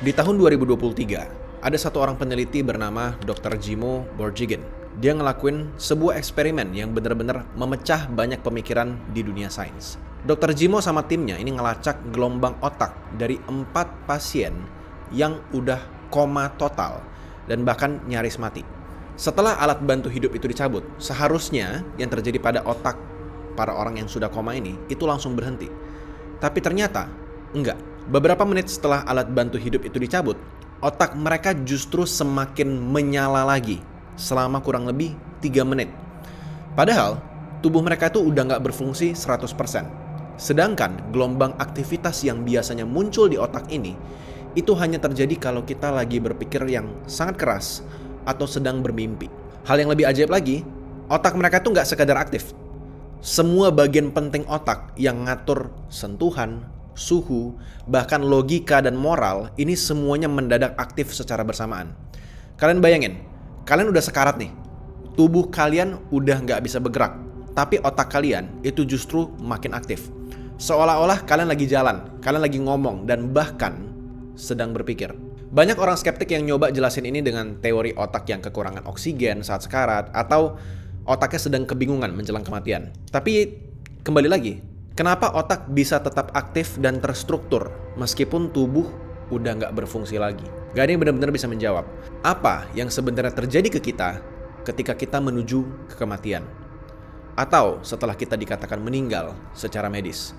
Di tahun 2023, ada satu orang peneliti bernama Dr. Jimo Borjigin. Dia ngelakuin sebuah eksperimen yang benar-benar memecah banyak pemikiran di dunia sains. Dr. Jimo sama timnya ini ngelacak gelombang otak dari 4 pasien yang udah koma total dan bahkan nyaris mati. Setelah alat bantu hidup itu dicabut, seharusnya yang terjadi pada otak para orang yang sudah koma ini itu langsung berhenti. Tapi ternyata enggak. Beberapa menit setelah alat bantu hidup itu dicabut, otak mereka justru semakin menyala lagi selama kurang lebih 3 menit. Padahal tubuh mereka itu udah nggak berfungsi 100%. Sedangkan gelombang aktivitas yang biasanya muncul di otak ini itu hanya terjadi kalau kita lagi berpikir yang sangat keras atau sedang bermimpi. Hal yang lebih ajaib lagi, otak mereka tuh nggak sekadar aktif. Semua bagian penting otak yang ngatur sentuhan, suhu, bahkan logika dan moral, ini semuanya mendadak aktif secara bersamaan. Kalian bayangin, kalian udah sekarat nih. Tubuh kalian udah nggak bisa bergerak, tapi otak kalian itu justru makin aktif. Seolah-olah kalian lagi jalan, kalian lagi ngomong, dan bahkan sedang berpikir. Banyak orang skeptik yang nyoba jelasin ini dengan teori otak yang kekurangan oksigen saat sekarat, atau otaknya sedang kebingungan menjelang kematian. Tapi kembali lagi, kenapa otak bisa tetap aktif dan terstruktur meskipun tubuh udah nggak berfungsi lagi? Gak ada yang benar-benar bisa menjawab. Apa yang sebenarnya terjadi ke kita ketika kita menuju ke kematian? Atau setelah kita dikatakan meninggal secara medis?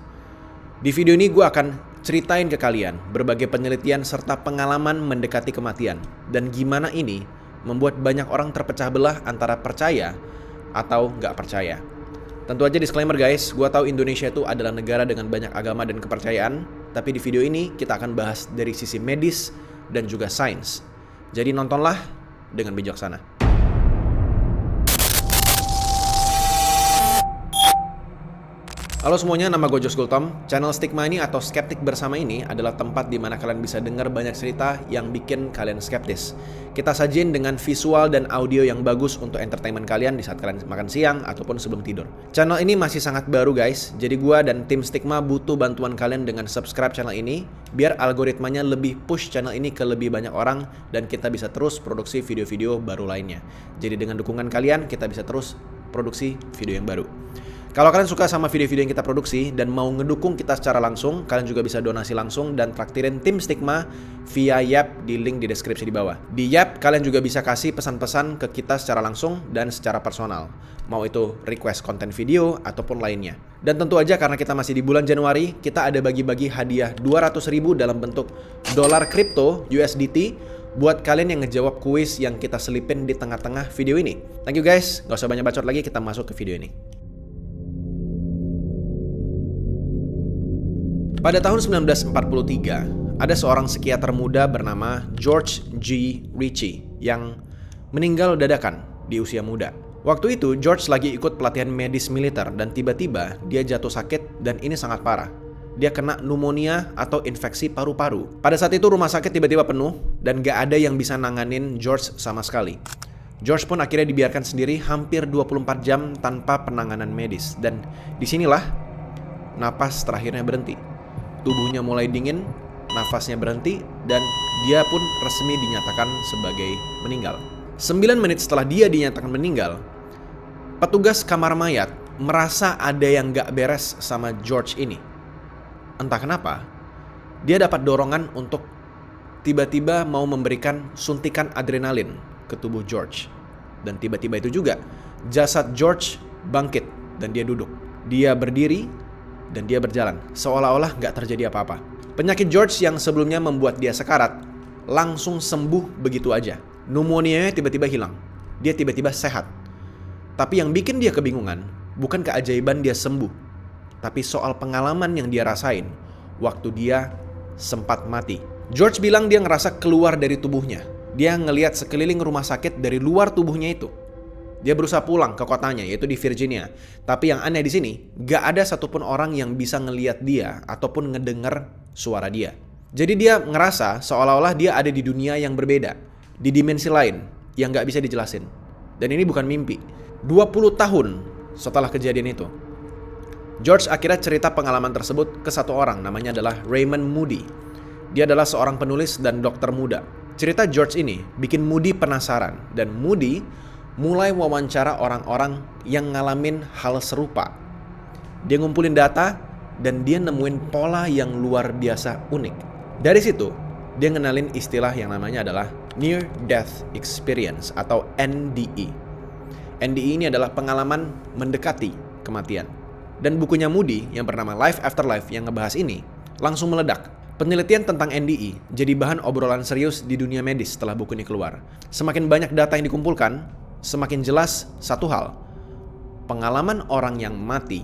Di video ini gue akan ceritain ke kalian berbagai penelitian serta pengalaman mendekati kematian. Dan gimana ini membuat banyak orang terpecah belah antara percaya atau nggak percaya. Tentu aja disclaimer guys, gue tahu Indonesia itu adalah negara dengan banyak agama dan kepercayaan, tapi di video ini kita akan bahas dari sisi medis dan juga sains. Jadi nontonlah dengan bijaksana. Halo semuanya, nama gue Josh Gultom. Channel Stigma ini atau Skeptik Bersama ini adalah tempat di mana kalian bisa dengar banyak cerita yang bikin kalian skeptis. Kita sajin dengan visual dan audio yang bagus untuk entertainment kalian di saat kalian makan siang ataupun sebelum tidur. Channel ini masih sangat baru guys, jadi gue dan tim Stigma butuh bantuan kalian dengan subscribe channel ini biar algoritmanya lebih push channel ini ke lebih banyak orang dan kita bisa terus produksi video-video baru lainnya. Jadi dengan dukungan kalian kita bisa terus produksi video yang baru. Kalau kalian suka sama video-video yang kita produksi dan mau ngedukung kita secara langsung, kalian juga bisa donasi langsung dan traktirin tim Stigma via Yap di link di deskripsi di bawah. Di Yap, kalian juga bisa kasih pesan-pesan ke kita secara langsung dan secara personal. Mau itu request konten video ataupun lainnya. Dan tentu aja karena kita masih di bulan Januari, kita ada bagi-bagi hadiah 200.000 dalam bentuk dolar kripto USDT buat kalian yang ngejawab kuis yang kita selipin di tengah-tengah video ini. Thank you guys, gak usah banyak bacot lagi, kita masuk ke video ini. Pada tahun 1943, ada seorang psikiater muda bernama George G. Ritchie yang meninggal dadakan di usia muda. Waktu itu, George lagi ikut pelatihan medis militer dan tiba-tiba dia jatuh sakit dan ini sangat parah. Dia kena pneumonia atau infeksi paru-paru. Pada saat itu rumah sakit tiba-tiba penuh dan gak ada yang bisa nanganin George sama sekali. George pun akhirnya dibiarkan sendiri hampir 24 jam tanpa penanganan medis. Dan disinilah napas terakhirnya berhenti. Tubuhnya mulai dingin, nafasnya berhenti, dan dia pun resmi dinyatakan sebagai meninggal. 9 menit setelah dia dinyatakan meninggal, petugas kamar mayat merasa ada yang gak beres sama George ini. Entah kenapa, dia dapat dorongan untuk tiba-tiba mau memberikan suntikan adrenalin ke tubuh George. Dan tiba-tiba itu juga, jasad George bangkit dan dia duduk. Dia berdiri dan dia berjalan, seolah-olah gak terjadi apa-apa. Penyakit George yang sebelumnya membuat dia sekarat, langsung sembuh begitu aja. Pneumonia-nya tiba-tiba hilang. Dia tiba-tiba sehat. Tapi yang bikin dia kebingungan, bukan keajaiban dia sembuh, tapi soal pengalaman yang dia rasain waktu dia sempat mati. George bilang dia ngerasa keluar dari tubuhnya. Dia ngelihat sekeliling rumah sakit dari luar tubuhnya itu. Dia berusaha pulang ke kotanya, yaitu di Virginia. Tapi yang aneh di sini, gak ada satupun orang yang bisa ngelihat dia ataupun ngedenger suara dia. Jadi dia ngerasa seolah-olah dia ada di dunia yang berbeda, di dimensi lain yang gak bisa dijelasin. Dan ini bukan mimpi. 20 tahun setelah kejadian itu, George akhirnya cerita pengalaman tersebut ke satu orang, namanya adalah Raymond Moody. Dia adalah seorang penulis dan dokter muda. Cerita George ini bikin Moody penasaran, dan Moody mulai wawancara orang-orang yang ngalamin hal serupa. Dia ngumpulin data dan dia nemuin pola yang luar biasa unik. Dari situ, dia ngenalin istilah yang namanya adalah Near Death Experience atau NDE. NDE ini adalah pengalaman mendekati kematian. Dan bukunya Moody yang bernama Life After Life yang ngebahas ini langsung meledak. Penelitian tentang NDE jadi bahan obrolan serius di dunia medis setelah buku ini keluar. Semakin banyak data yang dikumpulkan, semakin jelas satu hal. Pengalaman orang yang mati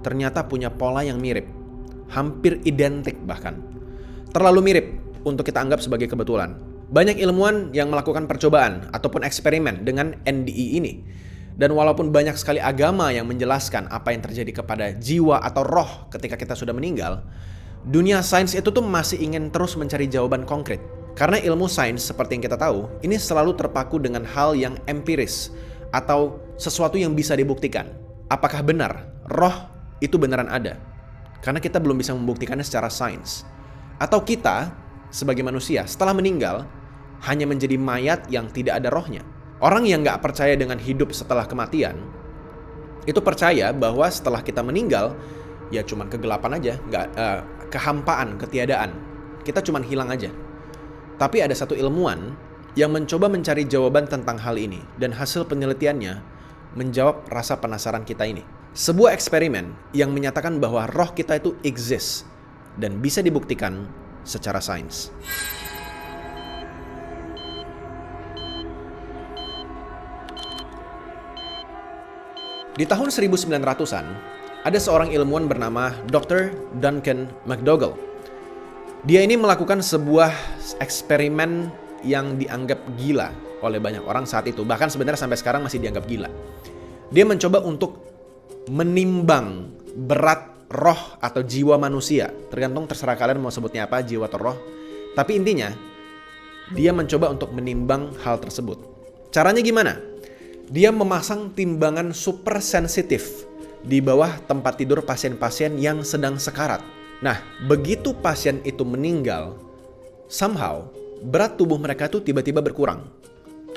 ternyata punya pola yang mirip, hampir identik bahkan. Terlalu mirip untuk kita anggap sebagai kebetulan. Banyak ilmuwan yang melakukan percobaan ataupun eksperimen dengan NDE ini. Dan walaupun banyak sekali agama yang menjelaskan apa yang terjadi kepada jiwa atau roh ketika kita sudah meninggal, dunia sains itu tuh masih ingin terus mencari jawaban konkret. Karena ilmu sains seperti yang kita tahu, ini selalu terpaku dengan hal yang empiris atau sesuatu yang bisa dibuktikan. Apakah benar roh itu beneran ada? Karena kita belum bisa membuktikannya secara sains. Atau kita sebagai manusia setelah meninggal hanya menjadi mayat yang tidak ada rohnya. Orang yang gak percaya dengan hidup setelah kematian itu percaya bahwa setelah kita meninggal ya cuman kegelapan aja, kehampaan, ketiadaan. Kita cuman hilang aja. Tapi ada satu ilmuwan yang mencoba mencari jawaban tentang hal ini, dan hasil penelitiannya menjawab rasa penasaran kita ini. Sebuah eksperimen yang menyatakan bahwa roh kita itu exist dan bisa dibuktikan secara sains. Di tahun 1900-an, ada seorang ilmuwan bernama Dr. Duncan McDougall. Dia ini melakukan sebuah eksperimen yang dianggap gila oleh banyak orang saat itu. Bahkan sebenarnya sampai sekarang masih dianggap gila. Dia mencoba untuk menimbang berat roh atau jiwa manusia. Terserah kalian mau sebutnya apa, jiwa atau roh. Tapi intinya, dia mencoba untuk menimbang hal tersebut. Caranya gimana? Dia memasang timbangan super sensitif di bawah tempat tidur pasien-pasien yang sedang sekarat. Nah, begitu pasien itu meninggal, somehow berat tubuh mereka tuh tiba-tiba berkurang.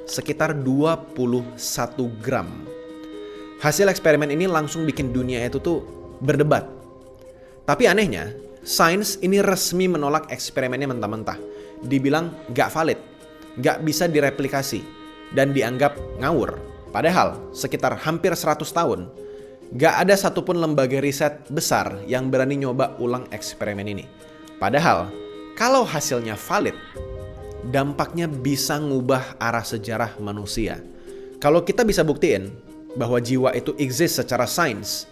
Sekitar 21 gram. Hasil eksperimen ini langsung bikin dunia itu tuh berdebat. Tapi anehnya, sains ini resmi menolak eksperimennya mentah-mentah. Dibilang gak valid, gak bisa direplikasi, dan dianggap ngawur. Padahal sekitar hampir 100 tahun, gak ada satupun lembaga riset besar yang berani nyoba ulang eksperimen ini. Padahal, kalau hasilnya valid, dampaknya bisa ngubah arah sejarah manusia. Kalau kita bisa buktiin bahwa jiwa itu exist secara sains,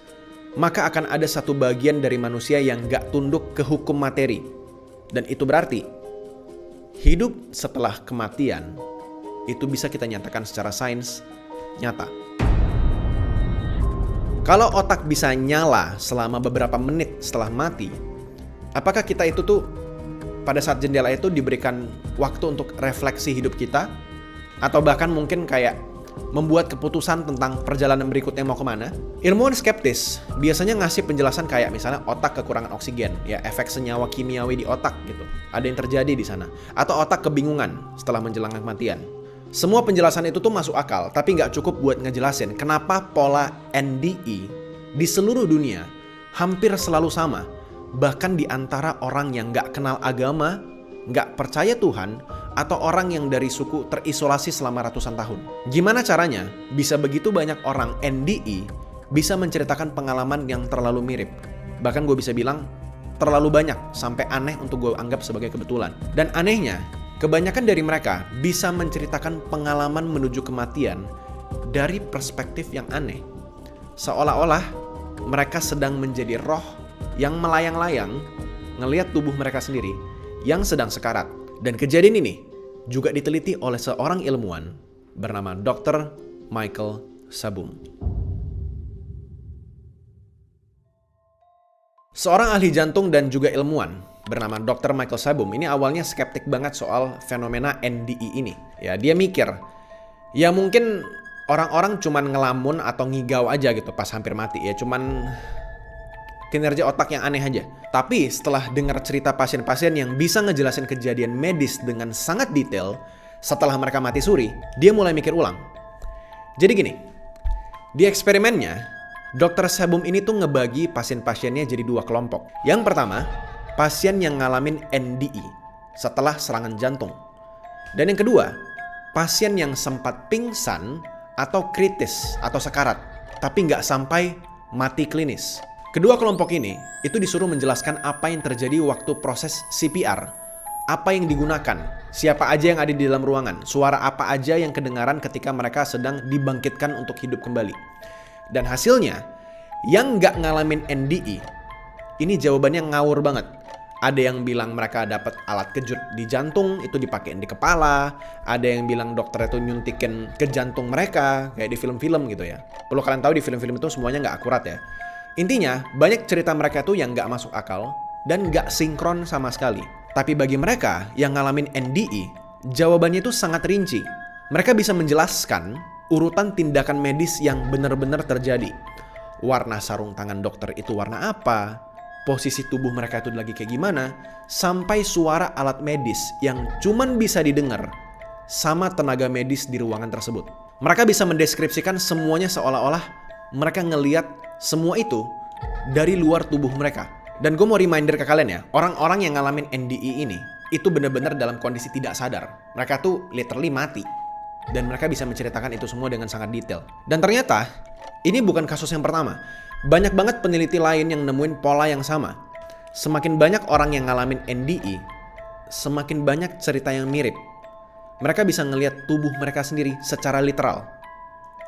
maka akan ada satu bagian dari manusia yang gak tunduk ke hukum materi. Dan itu berarti, hidup setelah kematian, itu bisa kita nyatakan secara sains nyata. Kalau otak bisa nyala selama beberapa menit setelah mati, apakah kita itu tuh pada saat jendela itu diberikan waktu untuk refleksi hidup kita? Atau bahkan mungkin kayak membuat keputusan tentang perjalanan berikutnya mau kemana? Ilmuwan skeptis biasanya ngasih penjelasan kayak misalnya otak kekurangan oksigen, ya efek senyawa kimiawi di otak gitu. Ada yang terjadi di sana. Atau otak kebingungan setelah menjelang kematian. Semua penjelasan itu tuh masuk akal, tapi nggak cukup buat ngejelasin kenapa pola NDE di seluruh dunia hampir selalu sama. Bahkan di antara orang yang nggak kenal agama, nggak percaya Tuhan, atau orang yang dari suku terisolasi selama ratusan tahun. Gimana caranya bisa begitu banyak orang NDE bisa menceritakan pengalaman yang terlalu mirip? Bahkan gue bisa bilang terlalu banyak sampai aneh untuk gue anggap sebagai kebetulan. Dan anehnya, kebanyakan dari mereka bisa menceritakan pengalaman menuju kematian dari perspektif yang aneh. Seolah-olah mereka sedang menjadi roh yang melayang-layang ngelihat tubuh mereka sendiri yang sedang sekarat. Dan kejadian ini juga diteliti oleh seorang ilmuwan bernama Dr. Michael Sabum. Seorang ahli jantung dan juga ilmuwan bernama Dr. Michael Sabum ini awalnya skeptik banget soal fenomena NDE ini. Ya, dia mikir, ya mungkin orang-orang cuman ngelamun atau ngigau aja gitu pas hampir mati. Ya cuman kinerja otak yang aneh aja. Tapi setelah dengar cerita pasien-pasien yang bisa ngejelasin kejadian medis dengan sangat detail, setelah mereka mati suri, dia mulai mikir ulang. Jadi gini, di eksperimennya, Dr. Sabum ini tuh ngebagi pasien-pasiennya jadi 2 kelompok. Yang pertama, pasien yang ngalamin NDE setelah serangan jantung. Dan yang kedua, pasien yang sempat pingsan atau kritis atau sekarat, tapi nggak sampai mati klinis. Kedua kelompok ini itu disuruh menjelaskan apa yang terjadi waktu proses CPR, apa yang digunakan, siapa aja yang ada di dalam ruangan, suara apa aja yang kedengaran ketika mereka sedang dibangkitkan untuk hidup kembali. Dan hasilnya, yang nggak ngalamin NDE, ini jawabannya ngawur banget. Ada yang bilang mereka dapat alat kejut di jantung, itu dipakein di kepala. Ada yang bilang dokter itu nyuntikin ke jantung mereka, kayak di film-film gitu ya. Perlu kalian tahu di film-film itu semuanya nggak akurat ya. Intinya, banyak cerita mereka tuh yang nggak masuk akal dan nggak sinkron sama sekali. Tapi bagi mereka yang ngalamin NDE, jawabannya itu sangat rinci. Mereka bisa menjelaskan urutan tindakan medis yang benar-benar terjadi. Warna sarung tangan dokter itu warna apa? Posisi tubuh mereka itu lagi kayak gimana? Sampai suara alat medis yang cuman bisa didengar sama tenaga medis di ruangan tersebut. Mereka bisa mendeskripsikan semuanya seolah-olah mereka ngeliat semua itu dari luar tubuh mereka. Dan gue mau reminder ke kalian ya, orang-orang yang ngalamin NDE ini itu benar-benar dalam kondisi tidak sadar. Mereka tuh literally mati. Dan mereka bisa menceritakan itu semua dengan sangat detail. Dan ternyata ini bukan kasus yang pertama. Banyak banget peneliti lain yang nemuin pola yang sama. Semakin banyak orang yang ngalamin NDE, semakin banyak cerita yang mirip. Mereka bisa ngelihat tubuh mereka sendiri secara literal.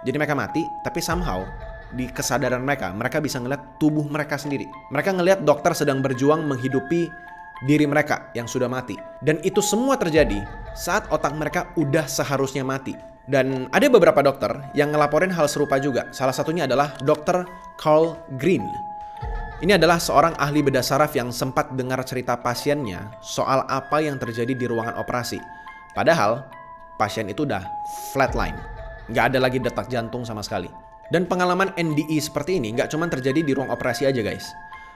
Jadi mereka mati, tapi somehow di kesadaran mereka bisa ngelihat tubuh mereka sendiri. Mereka ngelihat dokter sedang berjuang menghidupi diri mereka yang sudah mati. Dan itu semua terjadi saat otak mereka udah seharusnya mati. Dan ada beberapa dokter yang ngelaporin hal serupa juga. Salah satunya adalah Dr. Carl Green. Ini adalah seorang ahli bedah saraf yang sempat dengar cerita pasiennya soal apa yang terjadi di ruangan operasi. Padahal pasien itu udah flatline, nggak ada lagi detak jantung sama sekali. Dan pengalaman NDE seperti ini nggak cuma terjadi di ruang operasi aja guys.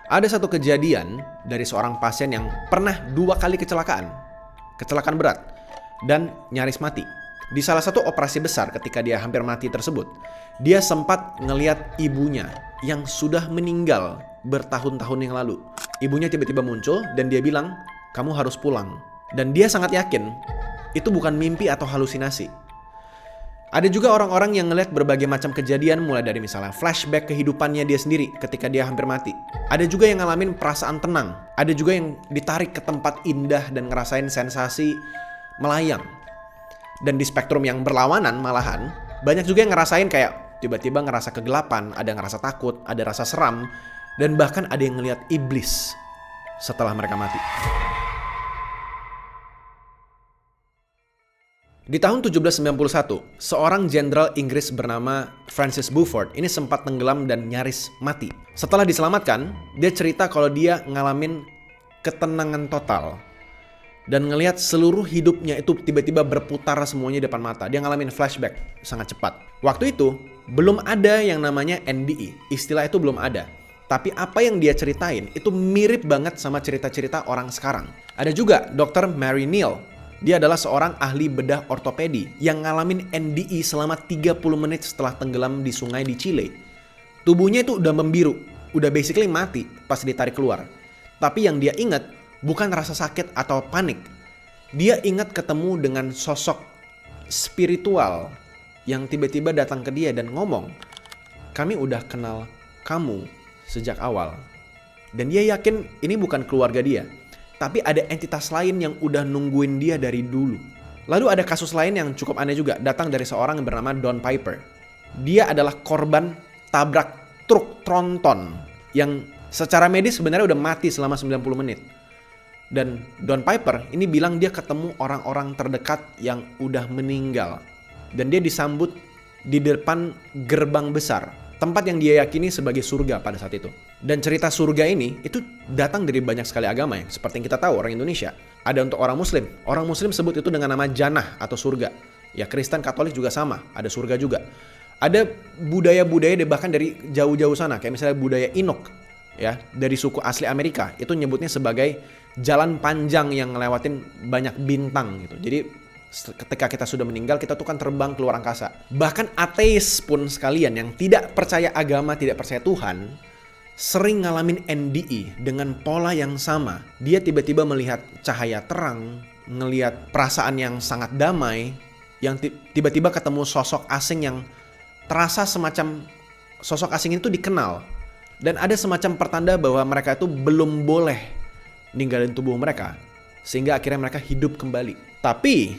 Ada satu kejadian dari seorang pasien yang pernah 2 kali kecelakaan berat, dan nyaris mati. Di salah satu operasi besar ketika dia hampir mati tersebut, dia sempat ngeliat ibunya yang sudah meninggal bertahun-tahun yang lalu. Ibunya tiba-tiba muncul dan dia bilang, "Kamu harus pulang." Dan dia sangat yakin itu bukan mimpi atau halusinasi. Ada juga orang-orang yang ngeliat berbagai macam kejadian, mulai dari misalnya flashback kehidupannya dia sendiri ketika dia hampir mati. Ada juga yang ngalamin perasaan tenang. Ada juga yang ditarik ke tempat indah dan ngerasain sensasi melayang. Dan di spektrum yang berlawanan malahan, banyak juga yang ngerasain kayak tiba-tiba ngerasa kegelapan, ada ngerasa takut, ada rasa seram, dan bahkan ada yang ngelihat iblis setelah mereka mati. Di tahun 1791, seorang jenderal Inggris bernama Francis Beaufort ini sempat tenggelam dan nyaris mati. Setelah diselamatkan, dia cerita kalau dia ngalamin ketenangan total dan ngelihat seluruh hidupnya itu tiba-tiba berputar semuanya di depan mata. Dia ngalamin flashback sangat cepat. Waktu itu belum ada yang namanya NDE, istilah itu belum ada. Tapi apa yang dia ceritain itu mirip banget sama cerita-cerita orang sekarang. Ada juga Dr. Mary Neal. Dia adalah seorang ahli bedah ortopedi yang ngalamin NDE selama 30 menit setelah tenggelam di sungai di Chile. Tubuhnya itu udah membiru, udah basically mati pas ditarik keluar. Tapi yang dia ingat bukan rasa sakit atau panik. Dia ingat ketemu dengan sosok spiritual yang tiba-tiba datang ke dia dan ngomong, "Kami udah kenal kamu sejak awal." Dan dia yakin ini bukan keluarga dia, tapi ada entitas lain yang udah nungguin dia dari dulu. Lalu ada kasus lain yang cukup aneh juga, datang dari seorang yang bernama Don Piper. Dia adalah korban tabrak truk tronton yang secara medis sebenarnya udah mati selama 90 menit. Dan Don Piper ini bilang dia ketemu orang-orang terdekat yang udah meninggal. Dan dia disambut di depan gerbang besar, tempat yang dia yakini sebagai surga pada saat itu. Dan cerita surga ini itu datang dari banyak sekali agama ya. Seperti yang kita tahu orang Indonesia. Ada untuk orang Muslim. Orang Muslim sebut itu dengan nama jannah atau surga. Ya Kristen Katolik juga sama, ada surga juga. Ada budaya-budaya bahkan dari jauh-jauh sana, kayak misalnya budaya Inuk ya, dari suku asli Amerika itu nyebutnya sebagai jalan panjang yang ngelewatin banyak bintang gitu. Jadi ketika kita sudah meninggal, kita tuh kan terbang keluar angkasa. Bahkan ateis pun sekalian yang tidak percaya agama, tidak percaya Tuhan, sering ngalamin NDE dengan pola yang sama. Dia tiba-tiba melihat cahaya terang, ngelihat perasaan yang sangat damai, yang tiba-tiba ketemu sosok asing yang terasa semacam sosok asing itu dikenal. Dan ada semacam pertanda bahwa mereka itu belum boleh ninggalin tubuh mereka, sehingga akhirnya mereka hidup kembali. Tapi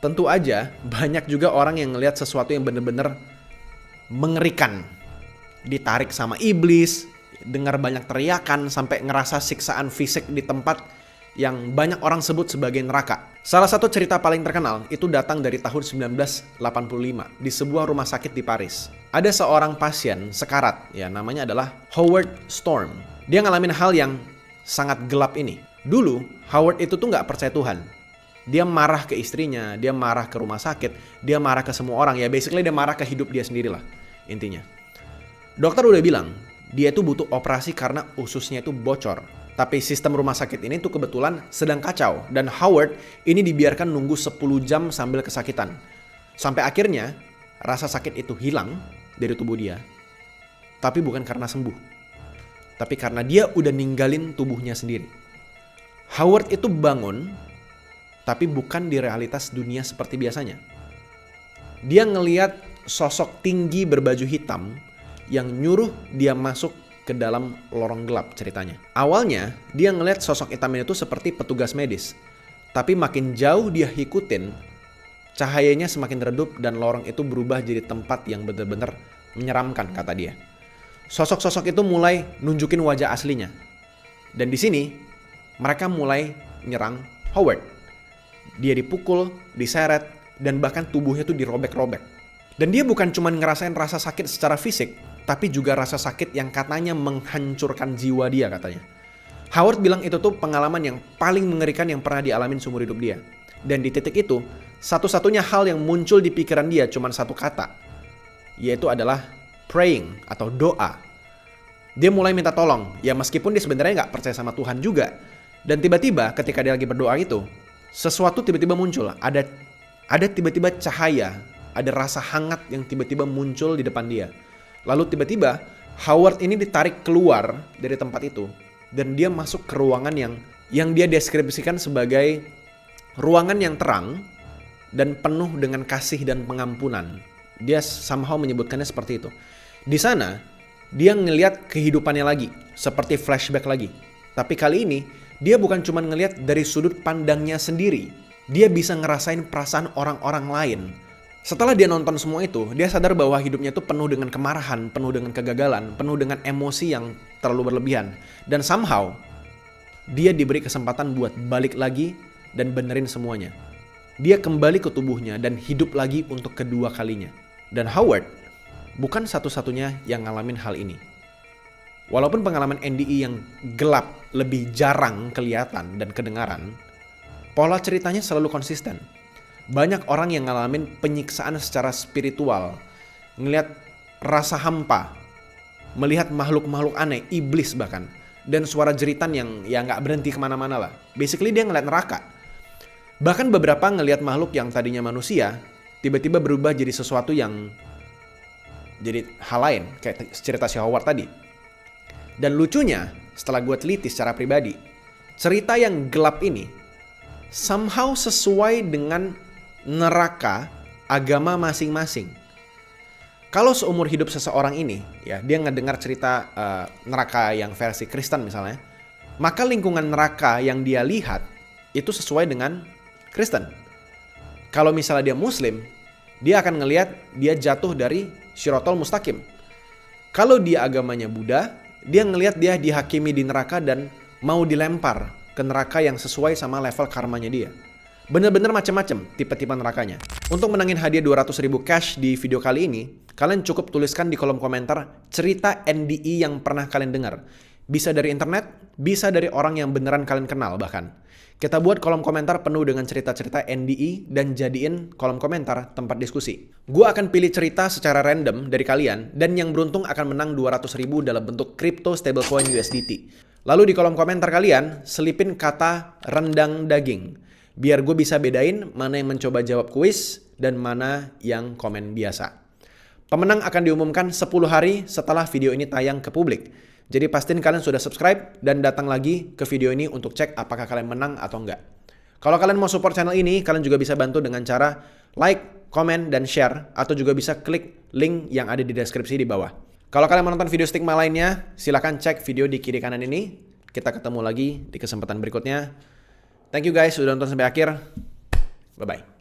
tentu aja banyak juga orang yang ngelihat sesuatu yang benar-benar mengerikan. Ditarik sama iblis, dengar banyak teriakan, sampai ngerasa siksaan fisik di tempat yang banyak orang sebut sebagai neraka. Salah satu cerita paling terkenal itu datang dari tahun 1985 di sebuah rumah sakit di Paris. Ada seorang pasien sekarat, ya namanya adalah Howard Storm. Dia ngalamin hal yang sangat gelap ini. Dulu Howard itu tuh nggak percaya Tuhan. Dia marah ke istrinya, dia marah ke rumah sakit, dia marah ke semua orang. Ya basically dia marah ke hidup dia sendiri lah intinya. Dokter udah bilang dia itu butuh operasi karena ususnya itu bocor. Tapi sistem rumah sakit ini tuh kebetulan sedang kacau. Dan Howard ini dibiarkan nunggu 10 jam sambil kesakitan. Sampai akhirnya rasa sakit itu hilang dari tubuh dia. Tapi bukan karena sembuh. Tapi karena dia udah ninggalin tubuhnya sendiri. Howard itu bangun, tapi bukan di realitas dunia seperti biasanya. Dia ngelihat sosok tinggi berbaju hitam yang nyuruh dia masuk ke dalam lorong gelap ceritanya. Awalnya dia ngelihat sosok hitam itu seperti petugas medis. Tapi makin jauh dia ikutin, cahayanya semakin redup dan lorong itu berubah jadi tempat yang benar-benar menyeramkan kata dia. Sosok-sosok itu mulai nunjukin wajah aslinya. Dan di sini mereka mulai nyerang Howard. Dia dipukul, diseret, dan bahkan tubuhnya tuh dirobek-robek. Dan dia bukan cuma ngerasain rasa sakit secara fisik, tapi juga rasa sakit yang katanya menghancurkan jiwa dia katanya. Howard bilang itu tuh pengalaman yang paling mengerikan yang pernah dialamin seumur hidup dia. Dan di titik itu, satu-satunya hal yang muncul di pikiran dia cuma satu kata, yaitu adalah praying atau doa. Dia mulai minta tolong, ya meskipun dia sebenarnya gak percaya sama Tuhan juga. Dan tiba-tiba ketika dia lagi berdoa itu, sesuatu tiba-tiba muncul. Ada tiba-tiba cahaya, ada rasa hangat yang tiba-tiba muncul di depan dia. Lalu tiba-tiba Howard ini ditarik keluar dari tempat itu. Dan dia masuk ke ruangan yang dia deskripsikan sebagai ruangan yang terang dan penuh dengan kasih dan pengampunan. Dia somehow menyebutkannya seperti itu. Di sana dia ngelihat kehidupannya lagi, seperti flashback lagi. Tapi kali ini dia bukan cuma ngelihat dari sudut pandangnya sendiri. Dia bisa ngerasain perasaan orang-orang lain. Setelah dia nonton semua itu, dia sadar bahwa hidupnya itu penuh dengan kemarahan, penuh dengan kegagalan, penuh dengan emosi yang terlalu berlebihan. Dan somehow dia diberi kesempatan buat balik lagi dan benerin semuanya. Dia kembali ke tubuhnya dan hidup lagi untuk kedua kalinya. Dan Howard bukan satu-satunya yang ngalamin hal ini. Walaupun pengalaman NDE yang gelap lebih jarang kelihatan dan kedengaran, pola ceritanya selalu konsisten. Banyak orang yang ngalamin penyiksaan secara spiritual, ngelihat rasa hampa, melihat makhluk-makhluk aneh, iblis bahkan, dan suara jeritan yang ya nggak berhenti kemana-mana lah. Basically dia ngeliat neraka. Bahkan beberapa ngelihat makhluk yang tadinya manusia, tiba-tiba berubah jadi sesuatu yang jadi hal lain, kayak cerita si Howard tadi. Dan lucunya, setelah gue teliti secara pribadi, cerita yang gelap ini somehow sesuai dengan neraka agama masing-masing. Kalau seumur hidup seseorang ini, ya dia ngedengar cerita neraka yang versi Kristen misalnya, maka lingkungan neraka yang dia lihat itu sesuai dengan Kristen. Kalau misalnya dia Muslim, dia akan ngelihat dia jatuh dari Shirathul Mustaqim. Kalau dia agamanya Buddha, dia ngelihat dia dihakimi di neraka dan mau dilempar ke neraka yang sesuai sama level karmanya dia. Bener-bener macam-macam tipe-tipe nerakanya. Untuk menangin hadiah 200.000 cash di video kali ini, kalian cukup tuliskan di kolom komentar cerita NDE yang pernah kalian dengar. Bisa dari internet, bisa dari orang yang beneran kalian kenal bahkan. Kita buat kolom komentar penuh dengan cerita-cerita NDE dan jadiin kolom komentar tempat diskusi. Gue akan pilih cerita secara random dari kalian dan yang beruntung akan menang 200.000 dalam bentuk crypto stablecoin USDT. Lalu di kolom komentar kalian selipin kata rendang daging. Biar gue bisa bedain mana yang mencoba jawab kuis dan mana yang komen biasa. Pemenang akan diumumkan 10 hari setelah video ini tayang ke publik. Jadi pastiin kalian sudah subscribe dan datang lagi ke video ini untuk cek apakah kalian menang atau enggak. Kalau kalian mau support channel ini, kalian juga bisa bantu dengan cara like, comment, dan share. Atau juga bisa klik link yang ada di deskripsi di bawah. Kalau kalian mau nonton video Stigma lainnya, silahkan cek video di kiri kanan ini. Kita ketemu lagi di kesempatan berikutnya. Thank you guys sudah nonton sampai akhir. Bye-bye.